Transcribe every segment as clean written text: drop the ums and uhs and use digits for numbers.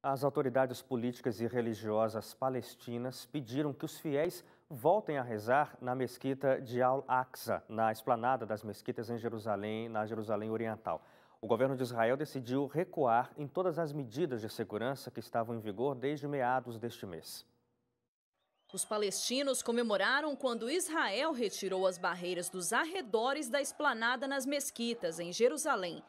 As autoridades políticas e religiosas palestinas pediram que os fiéis voltem a rezar na mesquita de Al-Aqsa, na esplanada das mesquitas em Jerusalém, na Jerusalém Oriental. O governo de Israel decidiu recuar em todas as medidas de segurança que estavam em vigor desde meados deste mês. Os palestinos comemoraram quando Israel retirou as barreiras dos arredores da esplanada nas mesquitas, em Jerusalém.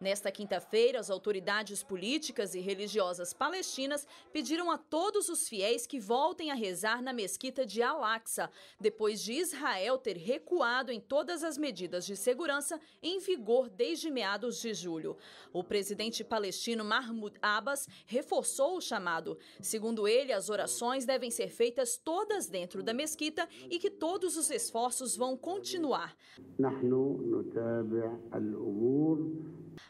Nesta quinta-feira, as autoridades políticas e religiosas palestinas pediram a todos os fiéis que voltem a rezar na mesquita de Al-Aqsa, depois de Israel ter recuado em todas as medidas de segurança em vigor desde meados de julho. O presidente palestino Mahmoud Abbas reforçou o chamado. Segundo ele, as orações devem ser feitas todas dentro da mesquita e que todos os esforços vão continuar.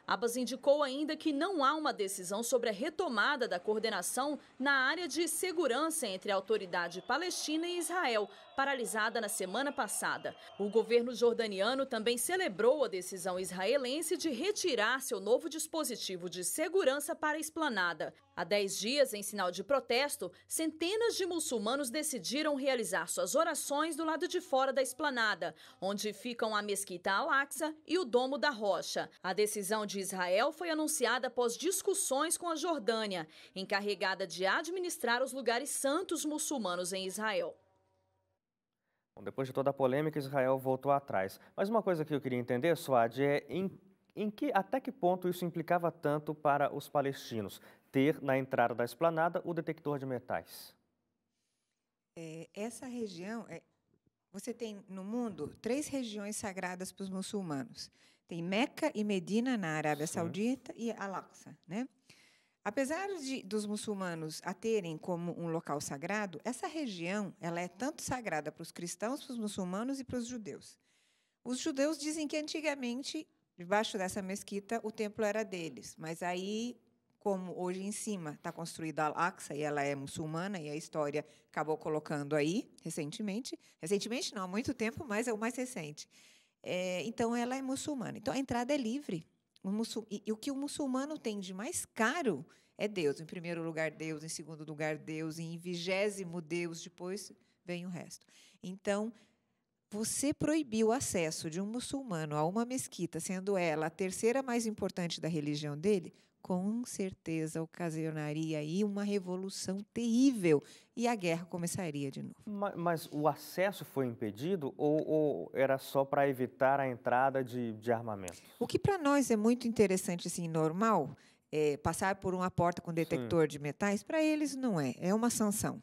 Abbas indicou ainda que não há uma decisão sobre a retomada da coordenação na área de segurança entre a autoridade palestina e Israel, paralisada na semana passada. O governo jordaniano também celebrou a decisão israelense de retirar seu novo dispositivo de segurança para a esplanada. Há 10 dias, em sinal de protesto, centenas de muçulmanos decidiram realizar suas orações do lado de fora da esplanada, onde ficam a mesquita Al-Aqsa e o Domo da Rocha. A decisão de Israel foi anunciada após discussões com a Jordânia, encarregada de administrar os lugares santos muçulmanos em Israel. Bom, depois de toda a polêmica, Israel voltou atrás. Mas uma coisa que eu queria entender, Suad, é até que ponto isso implicava tanto para os palestinos, ter na entrada da esplanada o detector de metais? Essa região, você tem no mundo 3 regiões sagradas para os muçulmanos. Tem Meca e Medina, na Arábia Saudita, e Al-Aqsa, né? Apesar dos muçulmanos a terem como um local sagrado, essa região ela é tanto sagrada para os cristãos, para os muçulmanos e para os judeus. Os judeus dizem que, antigamente, debaixo dessa mesquita, o templo era deles. Mas aí, como hoje em cima está construída Al-Aqsa, e ela é muçulmana, e a história acabou colocando aí, recentemente. Recentemente não, há muito tempo, mas é o mais recente. Então, ela é muçulmana. Então, a entrada é livre. E o que o muçulmano tem de mais caro é Deus. Em primeiro lugar, Deus. Em segundo lugar, Deus. Em 20º, Deus. Depois vem o resto. Então, você proibir o acesso de um muçulmano a uma mesquita, sendo ela a terceira mais importante da religião dele, com certeza ocasionaria aí uma revolução terrível e a guerra começaria de novo. Mas o acesso foi impedido ou era só para evitar a entrada de armamentos? O que para nós é muito interessante, assim, normal, passar por uma porta com detector de metais, para eles não é. É uma sanção.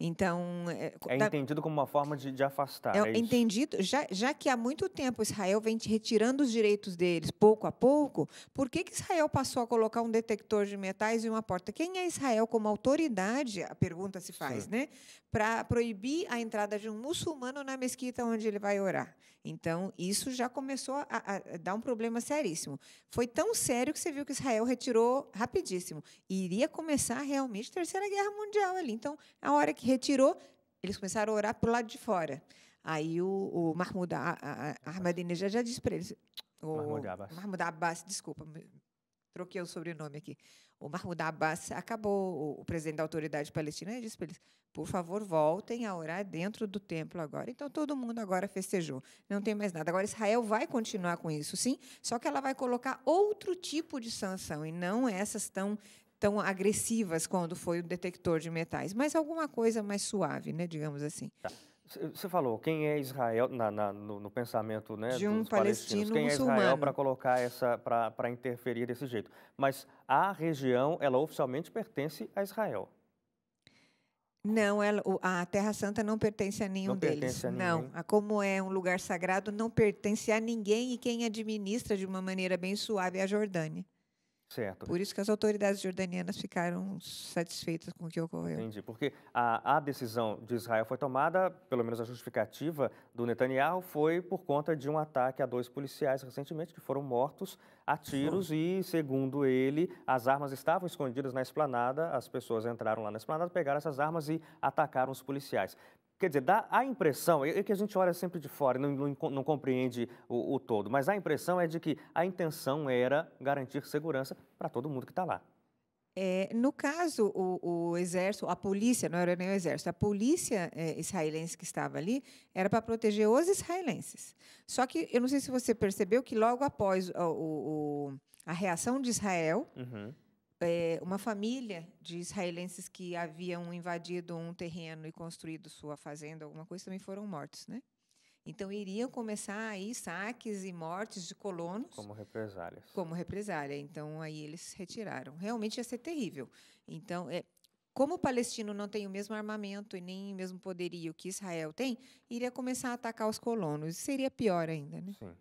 Então, é entendido como uma forma de afastar, é isso? Entendido, já que há muito tempo Israel vem retirando os direitos deles, pouco a pouco, por que Israel passou a colocar um detector de metais em uma porta? Quem é Israel como autoridade, a pergunta se faz, né? Para proibir a entrada de um muçulmano na mesquita onde ele vai orar. Então, isso já começou a dar um problema seríssimo. Foi tão sério que você viu que Israel retirou rapidíssimo. E iria começar realmente a Terceira Guerra Mundial ali. Então, a hora que retirou, eles começaram a orar para o lado de fora. Aí o Mahmoud Ahmadinejad já disse para eles... Mahmoud Abbas, desculpa, troquei o sobrenome aqui. O Mahmoud Abbas acabou, o presidente da autoridade palestina, disse para eles, por favor, voltem a orar dentro do templo agora. Então, todo mundo agora festejou. Não tem mais nada. Agora, Israel vai continuar com isso, sim, só que ela vai colocar outro tipo de sanção, e não essas tão agressivas quando foi o detector de metais, mas alguma coisa mais suave, né, digamos assim. Tá. Você falou, quem é Israel no pensamento, né, de um dos palestinos? Quem muçulmano. É Israel para colocar para interferir desse jeito? Mas a região, ela oficialmente pertence a Israel. Não, a Terra Santa não pertence a nenhum deles. Pertence a ninguém. Não, como é um lugar sagrado, não pertence a ninguém, e quem administra de uma maneira bem suave é a Jordânia. Certo. Por isso que as autoridades jordanianas ficaram satisfeitas com o que ocorreu. Entendi, porque a decisão de Israel foi tomada, pelo menos a justificativa do Netanyahu, foi por conta de um ataque a 2 policiais recentemente que foram mortos a tiros e, segundo ele, as armas estavam escondidas na esplanada, as pessoas entraram lá na esplanada, pegaram essas armas e atacaram os policiais. Quer dizer, dá a impressão, é que a gente olha sempre de fora e não compreende o todo, mas a impressão é de que a intenção era garantir segurança para todo mundo que está lá. No caso, o exército, a polícia, não era nem o exército, a polícia israelense que estava ali era para proteger os israelenses. Só que eu não sei se você percebeu que logo após a reação de Israel, uma família de israelenses que haviam invadido um terreno e construído sua fazenda, alguma coisa, também foram mortos, né? Então, iriam começar aí saques e mortes de colonos. Como represálias. Como represália. Então, aí eles se retiraram. Realmente ia ser terrível. Então, como o palestino não tem o mesmo armamento e nem o mesmo poderio que Israel tem, iria começar a atacar os colonos. Seria pior ainda, né? Sim.